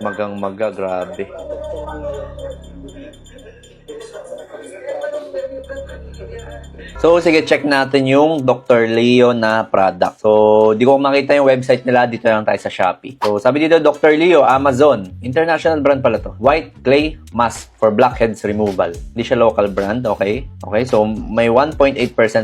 Magang-maga, grabe. So, sige, check natin yung Dr. Leo na product. So, di ko makita yung website nila. Dito lang tayo sa Shopee. So, sabi dito, Dr. Leo, Amazon. International brand pala to. White clay mask for blackheads removal. Hindi siya local brand, okay? Okay, so may 1.8%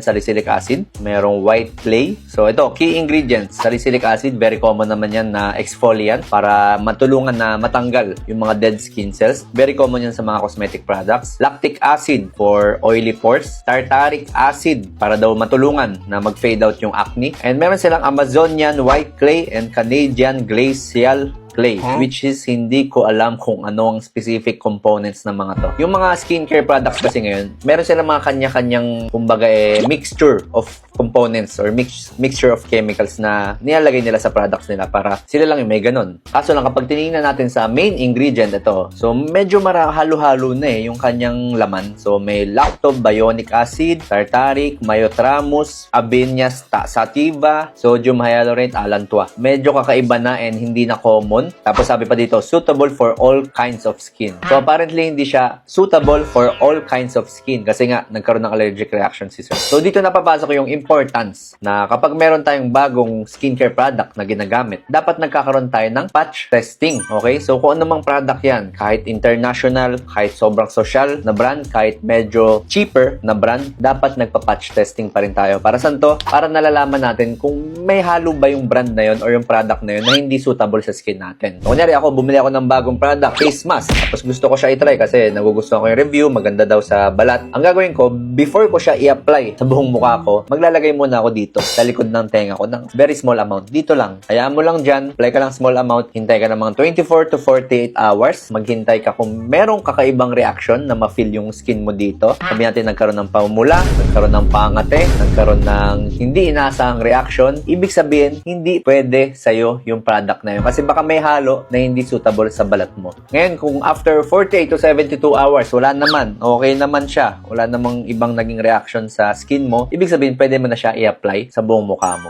salicylic acid. Mayroong white clay. So, ito, key ingredients. Salicylic acid, very common naman yan na exfoliant para matulungan na matanggal yung mga dead skin cells. Very common yan sa mga cosmetic products. Lactic acid for oily pores. Tartaric acid para daw matulungan na mag-fade out yung acne. And meron silang Amazonian white clay and Canadian glacial clay, which is hindi ko alam kung ano ang specific components ng mga to. Yung mga skincare products kasi ngayon, meron silang mga kanya-kanyang kumbaga mixture of components or mixture of chemicals na nilalagay nila sa products nila para sila lang yung may ganun. Kaso lang kapag tinignan natin sa main ingredient ito, so medyo halo-halo na yung kanyang laman. So may lactobionic acid, tartaric, mayotramus, abenias sativa, sodium hyaluronate, allantois. Medyo kakaiba na and hindi na common. Tapos sabi pa dito, suitable for all kinds of skin. So apparently hindi siya suitable for all kinds of skin kasi nga nagkaroon ng allergic reaction si sir. So dito napapasok yung importance na kapag meron tayong bagong skincare product na ginagamit, dapat nagkakaroon tayo ng patch testing. Okay? So kung anumang product yan, kahit international, kahit sobrang social na brand, kahit medyo cheaper na brand, dapat nagpa-patch testing pa rin tayo. Para saan to? Para nalalaman natin kung may halo ba yung brand na yun or yung product na yun na hindi suitable sa skin natin. So, kunyari ako, bumili ako ng bagong product, face mask. Tapos gusto ko siya i-try kasi nagugustuhan ko yung review, maganda daw sa balat. Ang gagawin ko, before ko siya i-apply sa buong mukha ko, maglalagay muna ako dito, sa likod ng tenga ko, ng very small amount. Dito lang. Hayaan mo lang dyan, apply ka lang small amount, hintay ka ng mga 24 to 48 hours. Maghintay ka kung merong kakaibang reaction na ma-feel yung skin mo dito. Sabi natin, nagkaroon ng pamumula, nagkaroon ng pangate, nagkaroon ng hindi inaasahang reaction. Ibig sabihin, hindi pwede sa'yo yung product na yun. Kasi baka may halo na hindi suitable sa balat mo. Ngayon, kung after 48 to 72 hours, wala naman, okay naman siya, wala namang ibang naging reaction sa skin mo, ibig sabihin, pwede mo na siya i-apply sa buong mukha mo.